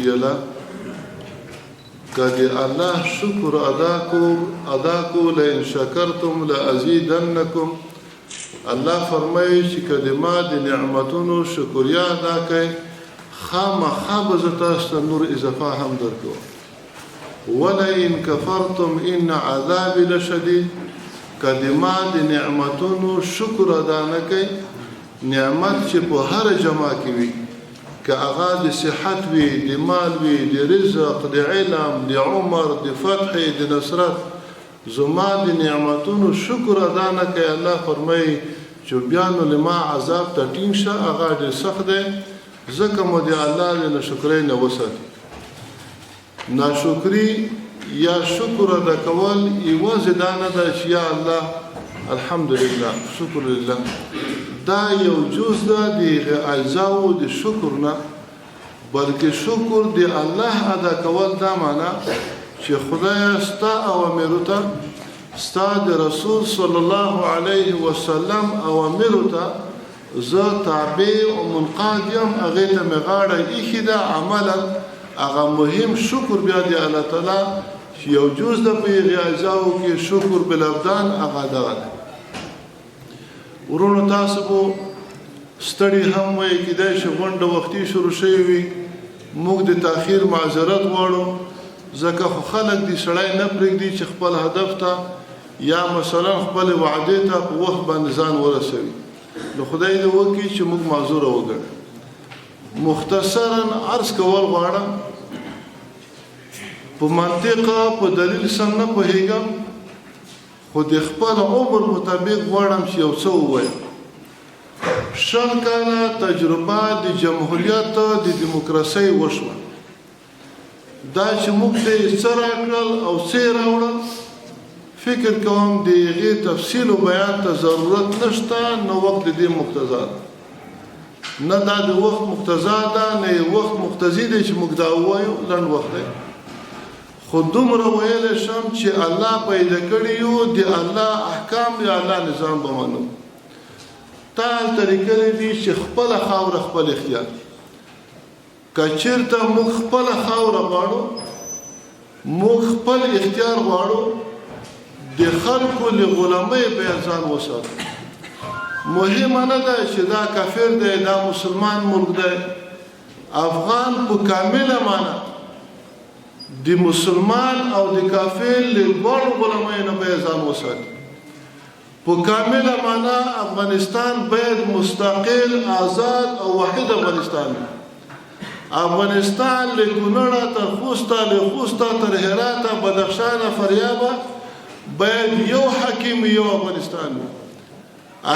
یلا کدی الله شکر ادا کو لئن شکرتم لازیدنکم الله فرمایي چې کدی ما د نعمتونو شکریا ادا کړئ خامخا به زه تاسو ته نور اضافه هم درکوم ولئن کفرتم ان عذابي لشدید کدی ما د نعمتونو شکر ادا نه کړئ نعمت چې په هر جمع کې وي که هغه د صحت وي د مال وي د رزق د علم د عمر د فتح د نصرت زما د نعمتونو شکر ادا نه کوي الله فرمایي چې بیا نو لما عذاب ته ټینګ شه هغه ډېر سخت دی ځکه مو د الله د ناشکرۍ نه وساتي ناشکري یا شکر ادا کول یوازې دا نه ده چې یا الله الحمدلله شکر لله دا یو جز ده د اجزاو د شکر نه بلکې شکر د الله ادا کول دا معنا چې خدای ستا اوامرو ته ستا د رسول صلی الله علیه وسلم اوامرو ته زه تابع او منقاد یم هغې ته مې غاړه ایښې ده عملا هغه مهم شکر بیا د الله تعالی چې یو جز ده په هغې اجزاو کې شکر بالابدان هغه دغه ده ورونو تاسو به ستړي هم وایي کیدای شي غونډه وختي شروع شوې وي موږ د تاخیر معذرت غواړو ځکه خو خلک دې سړی نه پرېږدي چې خپل هدف ته یا مثلا خپل وعدې ته په وخت باندې ځان ورسوي نو خدای دې وکړي چې موږ معذوره وګڼو مختصرا عرض کول غواړم په منطقه په دلیل سم نه پوهېږم خو د خپل عمر مطابق غواړم چې یو څه ووایم شل کاله تجربه د جمهوریت د دیموکراسۍ وشوه دا چې موږ ته یې څه راکړل او څه یې راوړل فکر کوم د هغې تفصیل و بیان ته ضرورت نشته نه وخت د دې مقتضا ده نه دا د وخت مقتضا ده نه یې وخت مقتضي دی چې موږ دا ووایو لنډ وخت دی خو دومره ویلی شم چې الله پیدا کړي یو د الله احکام د الله نظام به منو تا هلته لیکلی دي چې خپله خاوره خپل اختیار که چېرته موږ خپله خاوره غواړو موږ خپل اختیار غواړو د خلکو له غلامۍ باید ځان وساتو مهمه نه ده چې دا کافر دی دا مسلمان ملک دی افغان په کامله معنا د مسلمان او د کافر له دواړو غلامۍ نه باید ځان وساتي په کامله معنا افغانستان باید مستقل آزاد او واحد افغانستان وي افغانستان له کونړه تر خوسته له خوسته تر هراته بدخشانه فاریابه باید یو حکیم یو افغانستان وي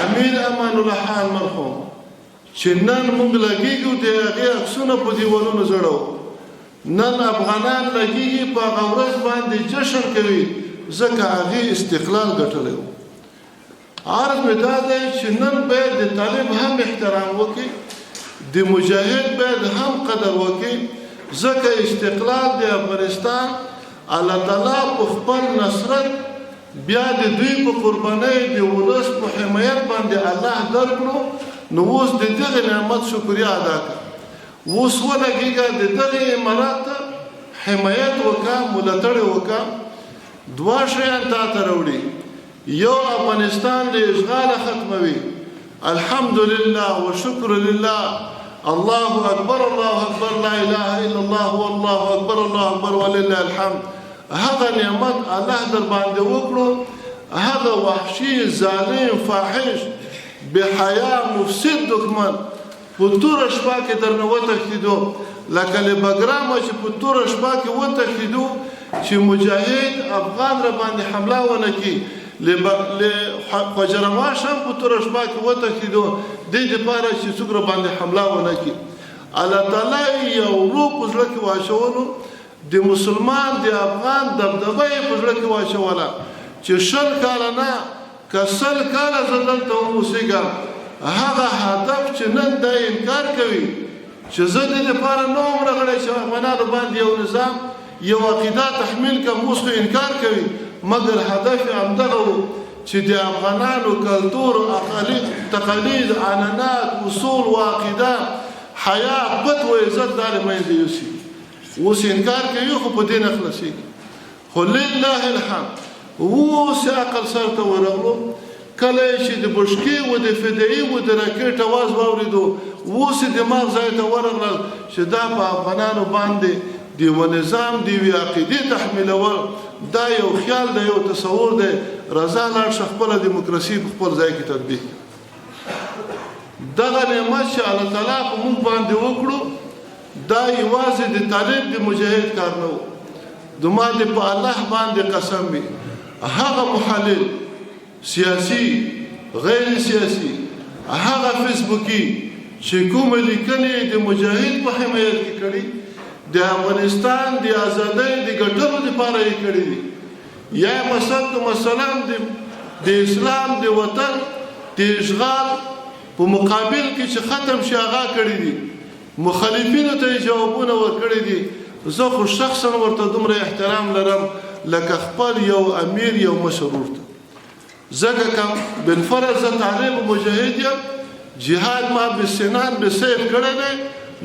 امیر امان الله خان مرحوم چې نن موږ لګېږو د هغې عکسونه په دیوالونو زړوو نن افغانان لګېږي په هغه ورځ باندې جشن کوي ځکه هغې استقلال ګټلی و عرض مې دا دی چې نن باید د طالب هم احترام وکړي د مجاهد باید هم قدر وکړي ځکه استقلال د افغانستان الله تعالی په خپل نصرت بیا د دوی په قربانۍ د ولس په حمایت باندې الله درکړو نو اوس د دغه نعمت شکریا ادا کړه اوس ولګېږه د دغه امارات حمایت وکړه ملاتړ وکړه دوه شیان تا ته راوړي یو افغانستان د اشغال ختموي الحمدلله وشکر لله الله اکبر الله اکبر لا اله الا الله والله اکبر الله اکبر ولله الحمد هغه نعمت الله در باندې وکړو هغه وحشي ظالم فاحش بحیا مفسد دښمن په توره شپه کې درنه وتښتېدو لکه له بګرامه چې په توره شپه کې وتښتېدو چې مجاهد افغان را باندې حمله ونه کړي له خواجرواش هم په توره شپه کې وتښتېدو دې دپاره چې څوک را باندې حمله ونه کړي الله تعالی یو ورو په زړه کې واچولو د مسلمان د افغان دبدبه یې په زړه کې واچوله چې 100 کاله نه که 100 کاله زه دلته واوسېږم هغه هدف چې نن دا انکار کوي چې زه دې لپاره نه وم راغلی چې افغانانو باندې یو نظام یو عقیده تحمیل کړم اوس خو انکار کوي مګر هدف یې همدغه و چې د افغانانو کلتور تقالید عنعنات اصول و عقیده حیا بد و عزت دا له منځه یوسي اوس انکار کوي خو په دې نه خلاصېږي. خو لله الحمد اوس عقل سر ته ورغلو. کله چې د بشکې و د فدایي و د راکېټ اواز واورېدو اوس یې دماغ ځای ته ورغلل چې دا په افغانانو باندې د یوه نظام د یوې عقیدې تحمیلول دا یو خیال دی یو تصور دی. رضا لاړ شه خپله دیموکراسي په خپل ځای کې تطبیق کړي. دغه نعمت چې الله تعالی په موږ باندې وکړو دا یوازې د طالب د مجاهد کار نه و. زما دې په الله باندې قسم وي هغه محلل سیاسي غیر سیاسي هغه فیسبوکي چې کومه لیکنې د مجاهد په حمایت کې کړي د افغانستان د ازادۍ د ګټلو لپاره یې کړي دي یا مثلا د اسلام د وطن د اشغال په مقابل کې چې ختم شي هغه کړي دي. مخالفینو ته جوابونه ورکړي دي. زه خو شخصا ورته دومره احترام لرم لکه خپل یو امیر یو مشر ورته. ځکه کوم بالفرض زه طالب مجاهد یم جهاد ما بالسنان بالسیف کړی دی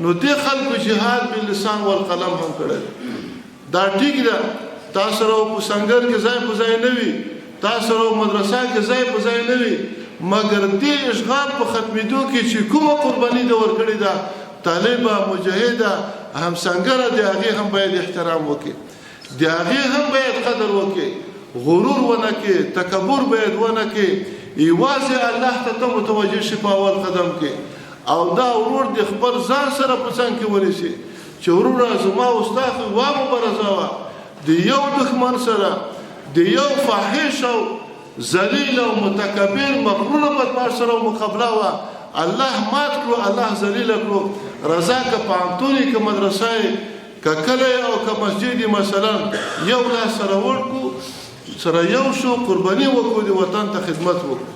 نو دې خلکو جهاد باللسان والقلم هم کړی. دا ټیک ده تاسو سره په سنگر کې ځای په ځای نه وي تاسو سره مدرسه کې ځای په ځای نه وي مګر دې اشغال په ختمېدو کې چې کومه قرباني ده ورکړې ده طالبه مجاهده هم سنګره د هغې هم باید احترام وکړي د هغې هم باید قدر وکړي غرور ونه کړي تکبر باید ونه کړي یوازې الله ته ته متوجه شي په اول قدم کې او دا ورور د خپل ځان سره په څنګ کې ونیسي چې وروره زما او ستا خو وا مبارزه وه د یو دښمن سره د یو فاحش او ذلیل او متکبر مغرور بدمعاش سره مقابله وه الله مات کړو الله ذلیله کړو رضا که پوهنتون که مدرسه که کلی او که مسجد مثلا یو لاس سره ورکړو سره یو شو قرباني وکړو د وطن ته خدمت وکړو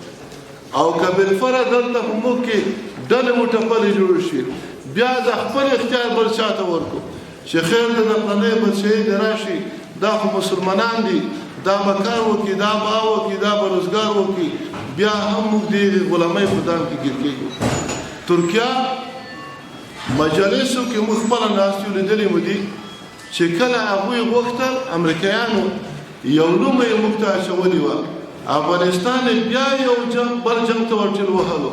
او که بالفرض دلته په موږ کې ډلې مټپلې جوړې شي بیا د خپل اختیار بل چا ته ورکړو چې خیر ده د فلاني بچی دې راشي دا خو مسلمانان دي دا به کار وکړي دا به وکړي دا به روزګار وکړي بیا هم موږ د غلامۍ په دام کې ګیر کېږو. ترکیه مجالسو کې موږ خپله ناست یو لیدلي مو دي چې کله هغوی غوښتل امریکایانو یو لومه یې موږ ته اچولې وه افغانستان بیا یو جنګ بل جنګ ته ورټېل وهلو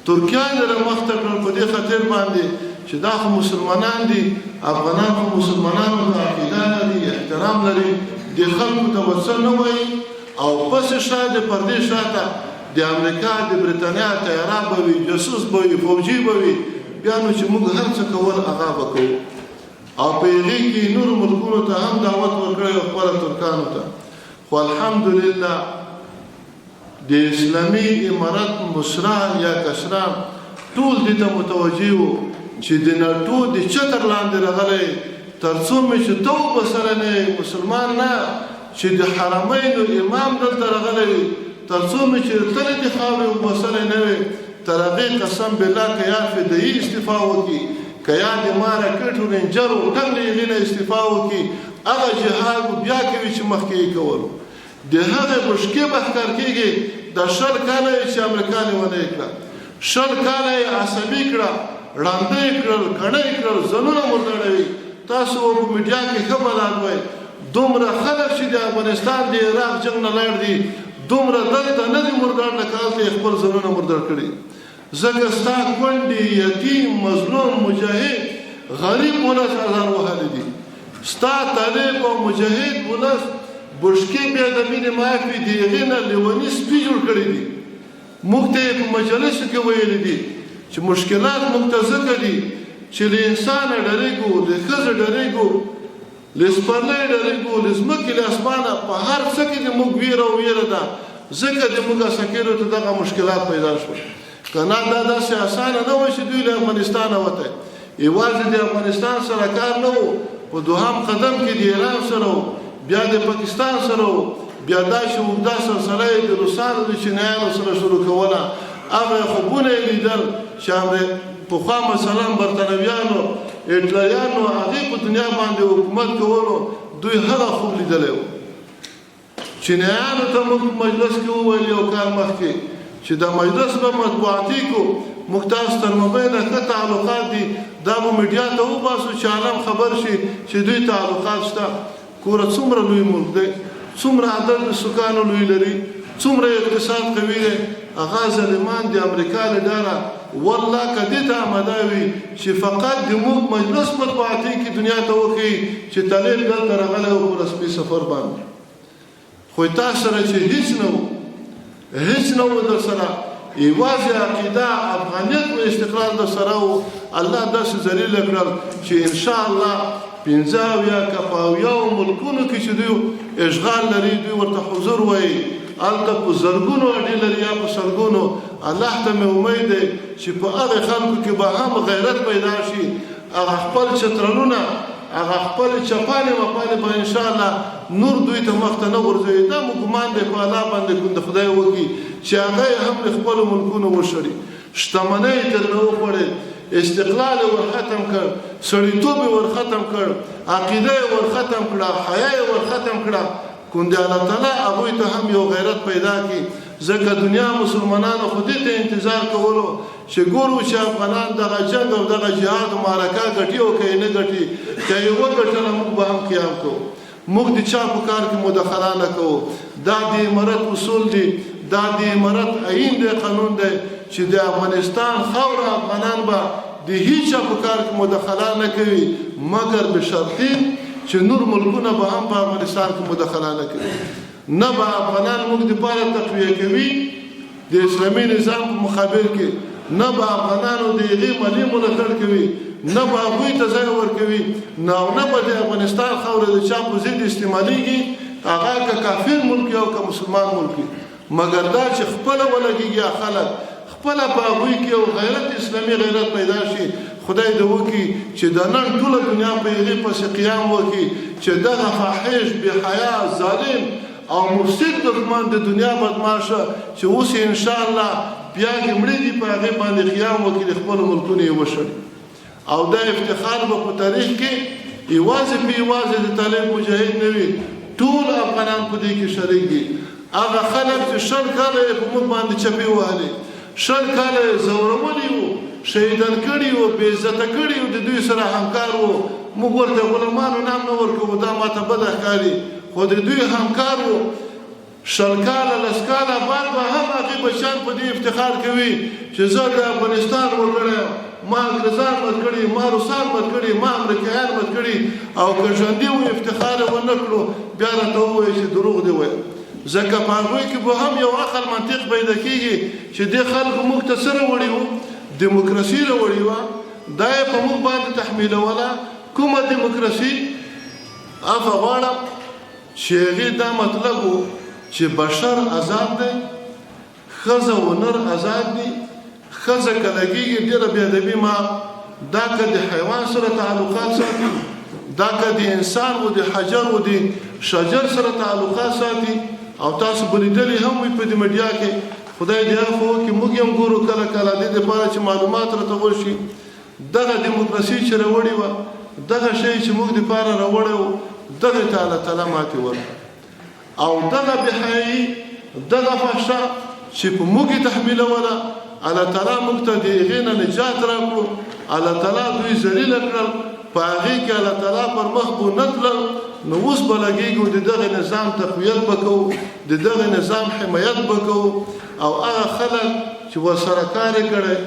ترکیه یې رامخته کړل په دې خاطر باندې چې دا خو مسلمانان دي افغانان خو مسلمانانو ته عقیده لري احترام لري د خلکو ته ورڅه نه وایي او پسې شا د پردې شاته د امریکا د برېټانیا طیاره به وي جاسوس به وي فوجي به وي بیا نو چې موږ هر څه کول هغه به کوو او په هغې کې نورو ملکونو ته هم دعوت ورکړی او خپله ترکانو ته خو الحمدلله د اسلامي امارت مشران یا کشران ټول دې ته متوجه وو چې د ناټو د چتر لاندې راغلی تر څو مې چې ته وبسره نه مسلمان نه چې د حرمینو امام دلته راغلی تر څو مې چې تلې د خاورې وبسره نه وي تر هغې قسم بالله که یا فدایي استعفا وکړي که یا د ما راکټ رینجر و ټنګ له هغې نه استعفا وکړي هغه جهاد بیا کوي چې مخکې یې کولو د هغې بشکې به ښکار کېږي د 10 کاله یې چې امریکا لیونی کړه 10 کاله یې عصبي کړه ړانده یې کړل کڼه یې کړل ځانونه مرداړوي تاسو په میډیا کې ښه بلد وئ دومره خلک چې د افغانستان د عراق جنګ نه لاړ دي دومره دلته نه دي مردار لکه هلته یې خپل ځانونه مردار کړي ځکه ستا کونډې یتیم مظلوم مجاهد غریب ولس ازار وهلی دي ستا طالب او مجاهد ولس بشکې بیا د مینې معافي د هغې نه لیوني سپي جوړ کړي دي موږ ته یې په مجلسو کې ویلي دي چې مشکلات موږ ته ځکه دي چې له انسانه ډارېږو له ښځې ډارېږو له سپرلۍ ډارېږو له ځمکې له اسمانه په هر څه کې د موږ ویره او ویره ده ځکه د موږ عسکرو ته دغه مشکلات پیدا شول که نه دا داسې اسانه نه وه چې دوی له افغانستانه وتی یوازې د افغانستان سره کار نه و په دوهم قدم کې د ایران سره و بیا د پاکستان سره و بیا دا چې اوږده سلسله یې د روسانو د چینایانو سره شروع کوله هغه خوبونه یې لیدل چې پخوا مثلا برطانویانو ایټالویانو هغې په دنیا باندې حکومت کولو دوی هغه خوب لیدلی و چینایانو ته موږ مجلس کې وویل یو کال مخکې چې د مجلس به مطبوعاتي کو موږ تاسو تر موبایله ښه تعلقات دي دا به میډیا ته وباسو چې عالم خبر شي چې دوی تعلقات شته. ګوره څومره لوی ملک دی، څومره عدد د سکانو لوی لري، څومره اقتصاد قوي دی. هغه ظالمان د امریکا له ډاره والله که دې ته اماده وي چې فقط د موږ مجلس مطبوعاتي کې دنیا ته وښیي چې طالب دلته راغلی و په رسمي سفر باندې، خو تا سره چې هیڅ نه و، هیڅ نه و در سره، یوازې عقیده افغانیت و استقلال در سره و. الله داسې ذلیله کړل چې انشاءالله 50 که په 70 ملکونو کې چې دوی اشغال لري دوی ورته حضور وایي، هلته په زرګونو اډې لري یا په سلګونو. الله ته مې امید دی چې په هغې خلکو کې به هم غیرت پیدا شي، هغه خپل چترلونه، هغه خپل چپانې مپانې به انشاءالله نور دوی ته مخ ته نه غورځوي. دا مو ګمان دی په الله باندې کوم د خدای وکړي چې هغه یې هم د خپلو ملکونو وشړي، شتمنۍ یې ترې وخوړې، استقلال یې ورختم کړ، سړیتوب یې ورختم کړ، عقیده یې ورختم کړه، حیا یې ورختم کړه. کوم دی الله تعالی هغوی ته هم یو غیرت پیدا کړي. ځکه دنیا مسلمانانو خو دې ته انتظار کولو چې ګورو چې افغانان دغه جنګ او دغه جهاد و معرکه ګټي او که یې نه ګټي، که یې وګټله موږ به هم قیام کوو، موږ د چا په کار کې مداخله نه کوو. دا د امارت اصول دي، دا د امارت عین دی، قانون دی چې د افغانستان خاوره افغانان به د هیچ چا په کار کې مداخله نه کوي مګر بشرطي چې نور ملکونه به هم په افغانستان کې مداخله نه کوي. نه به افغانان موږ دپاره تقویه کوي د اسلامي نظام په مقابل کې، نه به افغانانو د هغې مالي ملاتړ کوي، نه به هغوی ته ځای ورکوي، نه به د افغانستان خاوره د چا په ضد استعمالیږي، هغه که کافر ملک او که مسلمان ملک وي. مګر دا چې خپله ولګېږي خلک، خپله په هغوی کې یو غیرت اسلامي غیرت پیدا شي، خدای دې وکړي چې د نن ټوله دنیا په هغې پسې قیام وکړي چې دغه فاحش بېحیا ظالم او مفسد دښمن د دنیا بدماشه چې اوس یې انشاءالله بیا کې مړي دي په هغې باندې قیام وکړي، د خپلو ملکونو یې وشړي. او دا افتخار به په تاریخ کې یوازې په یوازې د طالب مجاهد نه وي، ټول افغانان په دې کې شریک دي. هغه خلک چې 100 کاله یې په موږ باندې چپې وهلې، 100 کاله یې ځورولي وو، شهیدان کړي وو، بې عزته کړي وو، د دوی سره همکار وو. موږ ورته غلامانو نام نه ورکوو، دا ماته بده ښکاري، خو د دوی همکار وو. 100 کاله 10 کاله بعد به هم هغې بچیان په دې افتخار کوي چې زه د افغانستان وګړی یم، ما انګریزان مات کړي، ما روسان مات کړي، ما امریکایان مات کړي. او که ژوندي وو افتخار یې ونه کړو بیا راته ووایي چې دروغ دې ویل. ځکه په هغوی کې به هم یو عقل منطق پیدا کېږي چې دې خلکو موږ ته څه راوړي وو، دیموکراسي راوړې وه، دا یې په موږ باندې تحمیلوله. کومه دیموکراسي؟ عفه غواړم چې هغې دا مطلب و چې بشر آزاد دی، ښځه و نر آزاد دي. ښځه که لګېږي ډېره بېادبي ما دا که د حیوان سره تعلقات ساتي، دا که د انسان و د حجر و د شجر سره تعلقات ساتي. او تاسو به لیدلي هم وي په دې میډیا کې، خدای دې عفو وکړي، موږ هم ګورو کله کله دې دپاره چې معلومات راته وشي. دغه دیموکراسي چې راوړې وه، دغه شی چې موږ دپاره راوړی و، دغې ته الله تعالی ماتې ورکړه. او دغه بېحیایي، دغه فحشه چې په موږ یې تحمیلوله، الله تعالی موږ ته د هغې نه نجات راکړو. الله تعالی دوی ذلیله کړل، په هغې کې الله تعالی پر مخ به نه تلل. نو اوس به لګېږو د دغه نظام تقویت به کوو، د دغه نظام حمایت به کوو. او هغه خلک چې ورسره کار یې کړی،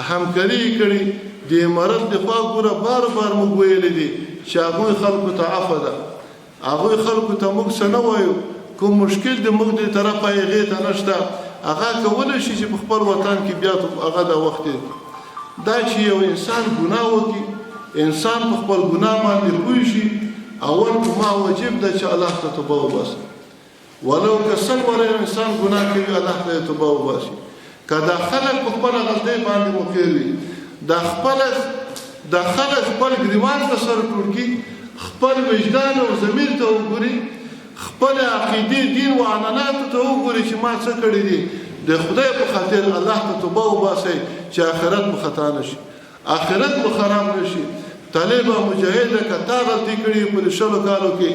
همکاري یې کړي، د امارت دفاع ګوره بار بار موږ ویلی دي چې هغوی خلکو ته عفه ده، هغوی خلکو ته موږ څه نه وایو، کوم مشکل د موږ د طرفه هغې ته نشته. هغه کولی شي چې په خپل وطن کې بیا هغه دا وخت دا چې یو انسان ګناه وکړي، انسان په خپل ګناه باندې پوه شي، اول په ما واجب ده چې الله ته توبه وباسي. ولو که څومره انسان ګناه کوي الله ته توبه وباسي. که دا خلک په خپله غلطۍ باندې مقر وي، دا خلک خپل ګریوان ته سر ټول کړي، خپل وجدان او ضمیر ته وګوري، خپل عقیدې دین و عنعناتو ته وګوري چې ما څه کړي دي، د خدای په خاطر الله ته توبه وباسئ چې آخرت مو خطا نه شي، آخرت مو خراب نه شي. طالب او مجاهد که تا غلطي کړي په 100 کالو کې،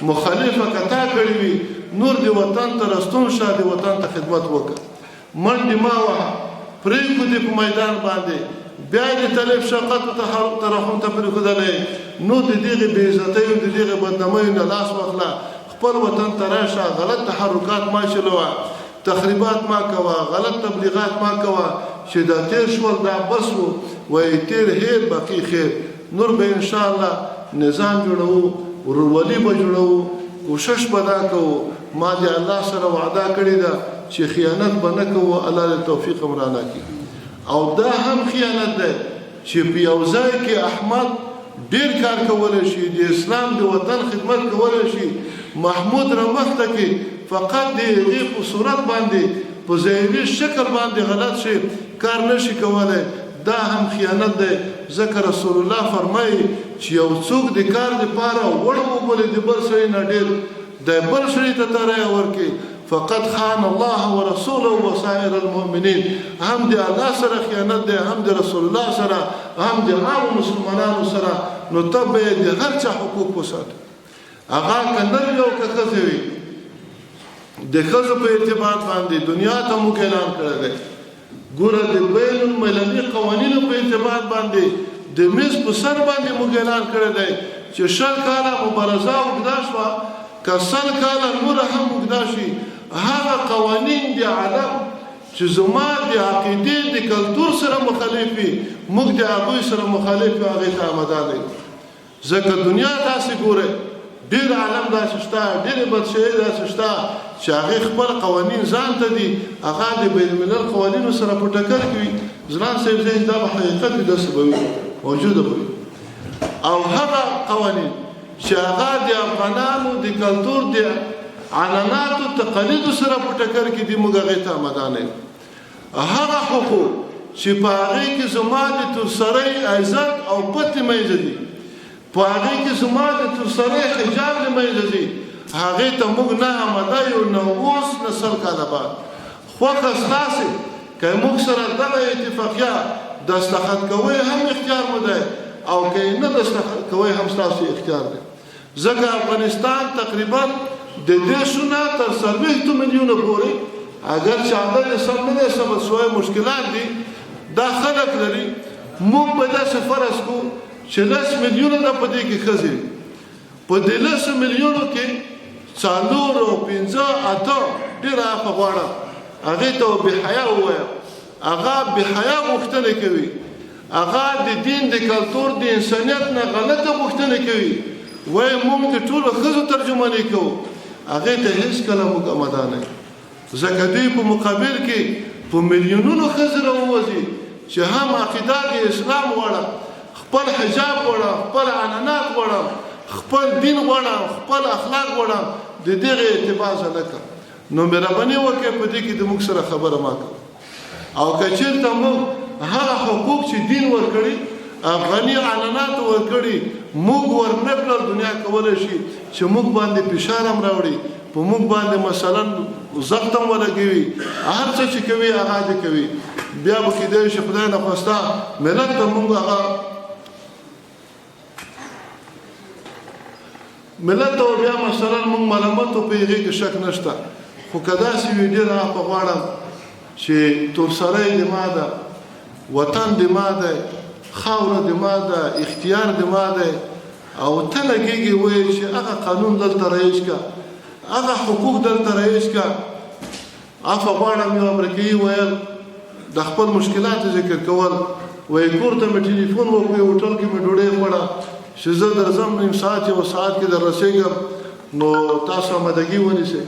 مخالفه که تا کړي وي، نور د وطن ته راستون شه، د وطن ته خدمت وکړه. منډې مه وهه، پرېښودې په میدان باندې بیا دې طالب شفقت او ترحم ته پرېښودلی نو د دغې بې عزتیو د دغې بدنامیو نه لاس واخله خپل وطن ته راشه غلط تحرکات ما چلوه تخریبات ما کوه غلط تبلیغات ما کوه چې دا تیر شول دا بس و وایي تیر هیر باقي خیر نور به انشاءالله نظام جوړوو ورورولي به جوړوو کوشش به دا کوو ما د الله سره وعده کړې ده چې خیانت به نه کوو الله دې توفیق هم رانه کړي او دا هم خیانت دی چې په یو ځای کې احمد ډېر کار کولی شي د اسلام د وطن خدمت کولی شي محمود رمخته کې فقط د هغې په صورت باندې په ظاهري شکل باندې غلط شي کار نشي کولی دا هم خیانت دی ځکه رسول الله فرمایي چې یو څوک د کار دپاره وړ وبولي د بل سړي نه ډېر د بل سړي ته ترایه ورکړي فقط خان الله ورسوله وسائر المؤمنین هم د الله سره خیانت دی هم د رسول الله سره هم د عامو مسلمانانو سره نو ته به یې د هر چا حقوق وساتې هغه که نر وي او که ښځې وي د ښځو په ارتباط باندې دنیا ته موږ اعلان کړی دی ګوره د بین المللي قوانینو په ارتباط باندې د میز په سر باندې موږ اعلان کړی دی چې 100 کاله مبارزه اوږده شوه که 100 کاله نوره هم اوږده شي هغه قوانین د عالم چې زما د عقیدې د کلتور سره مخالف وي موږ د هغوی سره مخالف یو هغې ته اماده دی ځکه دنیا تاسې ګورئ ډېر عالم داسې شته ډېرې بدشایي داسې شته چې هغې خپل قوانین ځان ته دي هغه د بین الملل قوانینو سره په ټکر کې وي ځلان صاحب ځای دا په حقیقت کې داسې به وي موجوده به وي او هغه قوانین چې هغه د افغانانو د کلتور د عنعناتو تقالیدو سره په ټکر کې دي موږ هغې ته اماده نه یو هغه حقوق چې په هغې کې زما د ترسرۍ عزت او پتې منځه دي په هغې کې زما د ترسرۍ حجاب د منځه دي هغې ته موږ نه اماده یو نه اوس نه 100 کاله بعد خوښه ستاسې که موږ سره دغه اتفاقیه دستخط کوئ هم اختیار مو دی او که یې نه دستخط کوئ هم ستاسو اختیار دی ځکه افغانستان تقریبا د 10 نه تر 40 میلیونه پورې اگر چې عدد یې سم نه دی ثبت شوی مشکلات دي دا خلک لري موږ به داسې فرض کړو چې 10 میلیونه ده په دې کې ښځې په دې 10 میلیونو کې 4 او 5 8 ډېره عفه غواړم هغې ته بېحیا ووایم هغه بېحیا غوښتنې کوي هغه د دین د کلتور د انسانیت نه غلطه غوښتنې کوي وایي موږ د ټولو ښځو ترجماني کوو هغې ته هېڅکله موږ اماده نه یو ځکه دوی په مقابل کې په میلیونونو ښځې راووځي چې هم عقیده د اسلام غواړم خپل حجاب غواړم خپل عنعنات غواړم خپل دین غواړم خپل اخلاق غواړم د دغې اتباع زه نه کوم نو مهرباني وکړئ په دې کې د موږ سره خبره مه کوئ او که چېرته موږ هغه حقوق چې دین ورکړي افغاني عنعنات ورکړي موږ ورنه کړل دنیا کولی شي چې موږ باندې فشار هم راوړي په موږ باندې مثلا ضغط هم ولګوي هر څه چې کوي هغه دې کوي بیا به کیدای شي خدای نخواسته ملت ته موږ هغه ملت ته بیا مثلا موږ ملامت په هغې کې شک نشته خو که داسې وي ډېره عفه غواړم چې تورسرۍ د ما ده وطن د ما دی خاوره د ما ده اختیار د ما دی او ته لګېږي وایي چې هغه قانون دلته رایج کړه هغه حقوق دلته رایج کړه عفه غواړم یو امریکایي ویل د خپل مشکلاتو ذکر کول وایي کور ته مې ټلیفون وکړ هوټل کې مې ډوډۍ خوړه چې زه درځم نیم ساعت یو ساعت کې در رسېږم نو تاسو آمادګي ونیسئ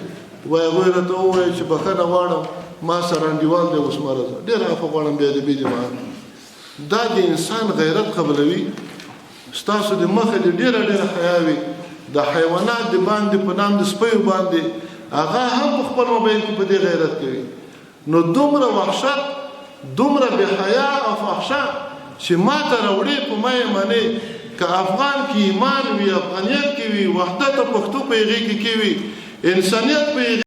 وایي هغوی راته وویل چې بښنه غواړم ما سره انډیوال دی اوس مه راځه ډېره عفه غواړم بېادبي دې ما دا د انسان غیرت قبلوي ستاسو د مخه دې ډېره ډېره حیا وي د حیوانات د باندې په نام د سپیو باندې هغه هم په خپل موبایل کې په دې غیرت کوي نو دومره وحشت دومره بېحیا او فحشه چې ما ته راوړې په ما یې منې که افغان کې ایمان وي افغانیت کې وي وحدت پښتو په هغې کې وي انسانیت په